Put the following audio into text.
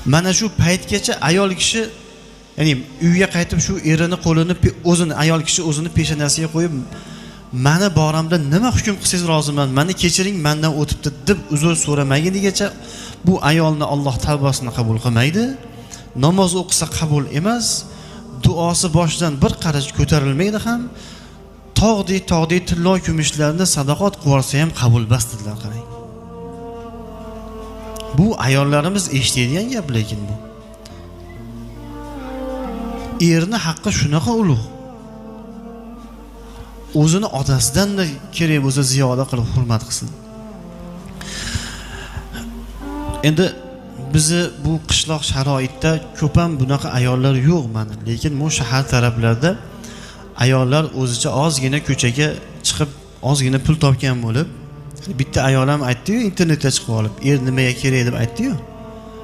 Mana shu paytgacha ayol kishi, ya'ni uyga qaytib shu erini qo'lini o'zini ayol kishi o'zini peshonasiga qo'yib, mani boramda nima hukm qilsangiz roziman, meni kechiring, mendan o'tibdi deb uzr so'ramagunigacha bu ayolni Alloh tavbasini qabul qilmaydi. Namoz o'qisa qabul emas, duosi boshdan bir qarach ko'tarilmaydi ham. Tog'dek tillo kumushlarni sadoqat qilsa ham qabul basdilar, qarang. Bu ayollarimiz eshitadigan gap, lekin bu erni haqqi shunaqa ulug'. O'zini otasidan da kerak bo'lsa ziyoda qilib hurmat qilsin. Endi bizi bu qishloq sharoitda ko'p ham bunaqa ayollar yo'q mana, lekin bu shahar taraflarda ayollar o'zicha ozgina ko'chaga chiqib ozgina pul topgan bo'lib, bitta ayol ham aytdi-yu, internetga chiqib olib, er nimaga kerak deb aytdi-yu.